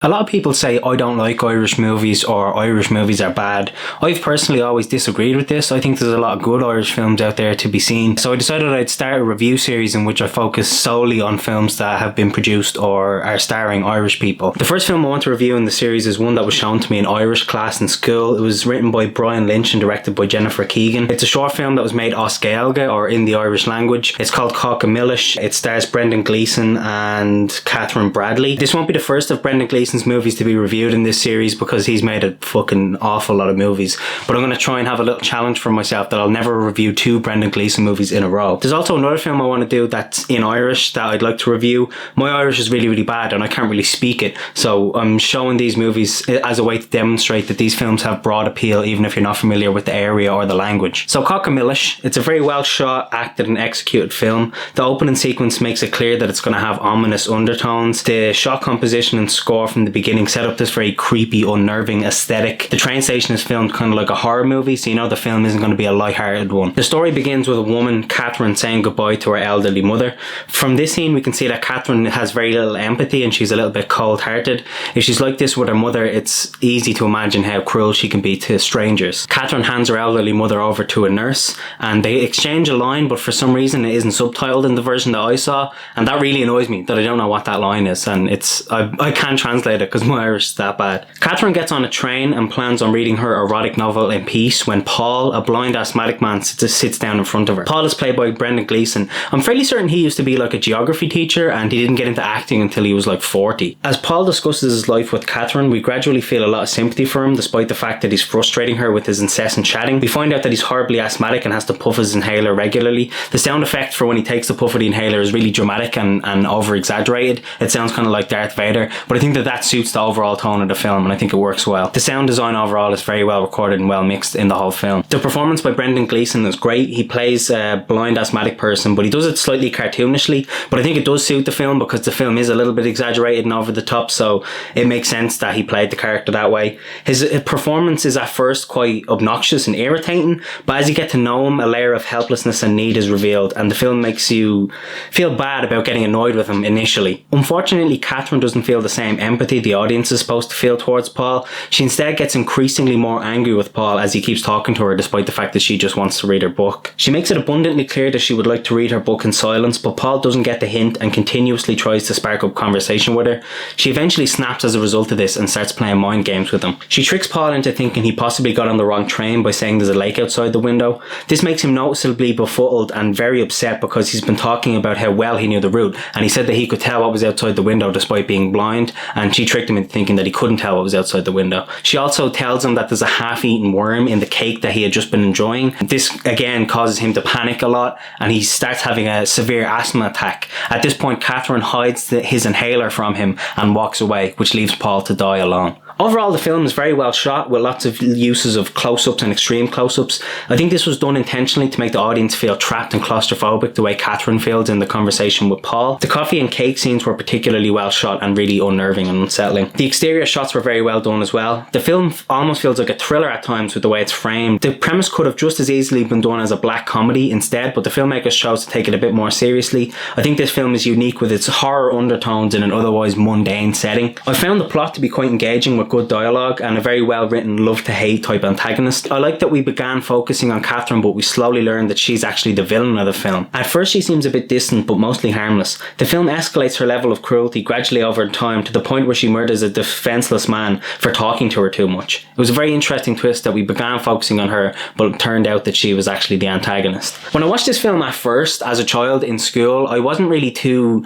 A lot of people say I don't like Irish movies or Irish movies are bad. I've personally always disagreed with this. I think there's a lot of good Irish films out there to be seen. So I decided I'd start a review series in which I focus solely on films that have been produced or are starring Irish people. The first film I want to review in the series is one that was shown to me in Irish class in school. It was written by Brian Lynch and directed by Jennifer Keegan. It's a short film that was made os Gaeilge, or in the Irish language. It's called Cáca Milis. It stars Brendan Gleeson and Catherine Bradley. This won't be the first of Brendan Gleeson's movies to be reviewed in this series because he's made a fucking awful lot of movies, but I'm going to try and have a little challenge for myself that I'll never review 2 Brendan Gleeson movies in a row. There's also another film I want to do that's in Irish that I'd like to review. My Irish is really bad and I can't really speak it, so I'm showing these movies as a way to demonstrate that these films have broad appeal even if you're not familiar with the area or the language. So Cáca Milis, it's a very well shot, acted and executed film. The opening sequence makes it clear that it's going to have ominous undertones. The shot composition and score from the beginning set up this very creepy, unnerving aesthetic. The train station is filmed kind of like a horror movie, so you know the film isn't going to be a light-hearted one. The story begins with a woman, Catherine, saying goodbye to her elderly mother. From this scene we can see that Catherine has very little empathy and she's a little bit cold-hearted. If she's like this with her mother, it's easy to imagine how cruel she can be to strangers. Catherine hands her elderly mother over to a nurse and they exchange a line, but for some reason it isn't subtitled in the version that I saw, and that really annoys me that I don't know what that line is, and I can't translate it because my Irish is that bad. Catherine gets on a train and plans on reading her erotic novel in peace when Paul, a blind asthmatic man, sits down in front of her. Paul is played by Brendan Gleeson. I'm fairly certain he used to be like a geography teacher and he didn't get into acting until he was like 40. As Paul discusses his life with Catherine, we gradually feel a lot of sympathy for him despite the fact that he's frustrating her with his incessant chatting. We find out that he's horribly asthmatic and has to puff his inhaler regularly. The sound effect for when he takes the puff of the inhaler is really dramatic and over exaggerated. It sounds kind of like Darth Vader, but I think that suits the overall tone of the film and I think it works well. The sound design overall is very well recorded and well mixed in the whole film. The performance by Brendan Gleeson is great. He plays a blind asthmatic person, but he does it slightly cartoonishly, but I think it does suit the film because the film is a little bit exaggerated and over the top, so it makes sense that he played the character that way. His performance is at first quite obnoxious and irritating, but as you get to know him, a layer of helplessness and need is revealed and the film makes you feel bad about getting annoyed with him initially. Unfortunately, Catherine doesn't feel the same empathy the audience is supposed to feel towards Paul. She instead gets increasingly more angry with Paul as he keeps talking to her despite the fact that she just wants to read her book. She makes it abundantly clear that she would like to read her book in silence, but Paul doesn't get the hint and continuously tries to spark up conversation with her. She eventually snaps as a result of this and starts playing mind games with him. She tricks Paul into thinking he possibly got on the wrong train by saying there's a lake outside the window. This makes him noticeably befuddled and very upset because he's been talking about how well he knew the route and he said that he could tell what was outside the window despite being blind, and she tricked him into thinking that he couldn't tell what was outside the window. She also tells him that there's a half-eaten worm in the cake that he had just been enjoying. This again causes him to panic a lot and he starts having a severe asthma attack. At this point, Catherine hides his inhaler from him and walks away, which leaves Paul to die alone. Overall, the film is very well shot with lots of uses of close-ups and extreme close-ups. I think this was done intentionally to make the audience feel trapped and claustrophobic the way Catherine feels in the conversation with Paul. The coffee and cake scenes were particularly well shot and really unnerving and unsettling. The exterior shots were very well done as well. The film almost feels like a thriller at times with the way it's framed. The premise could have just as easily been done as a black comedy instead, but the filmmakers chose to take it a bit more seriously. I think this film is unique with its horror undertones in an otherwise mundane setting. I found the plot to be quite engaging with good dialogue and a very well written love to hate type antagonist. I like that we began focusing on Catherine, but we slowly learned that she's actually the villain of the film. At first she seems a bit distant but mostly harmless. The film escalates her level of cruelty gradually over time to the point where she murders a defenseless man for talking to her too much. It was a very interesting twist that we began focusing on her, but it turned out that she was actually the antagonist. When I watched this film at first as a child in school, I wasn't really too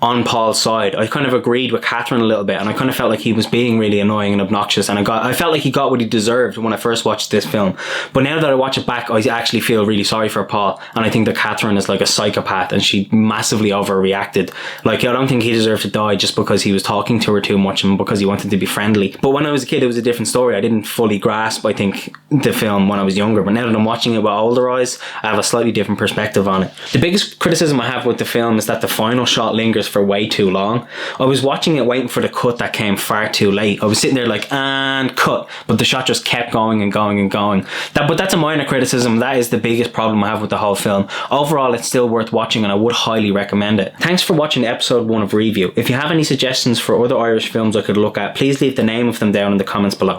on Paul's side. I kind of agreed with Catherine a little bit and I kind of felt like he was being really annoying and obnoxious, and I felt like he got what he deserved when I first watched this film. But now that I watch it back, I actually feel really sorry for Paul, and I think that Catherine is like a psychopath and she massively overreacted. Like, I don't think he deserved to die just because he was talking to her too much and because he wanted to be friendly. But when I was a kid it was a different story. I didn't fully grasp, I think, the film when I was younger, but now that I'm watching it with older eyes, I have a slightly different perspective on it. The biggest criticism I have with the film is that the final shot lingers for way too long. I was watching it waiting for the cut that came far too late. I was sitting there like, and cut, but the shot just kept going and going and going. But that's a minor criticism. That is the biggest problem I have with the whole film. Overall, it's still worth watching and I would highly recommend it. Thanks for watching episode 1 of RÍview. If you have any suggestions for other Irish films I could look at, please leave the name of them down in the comments below.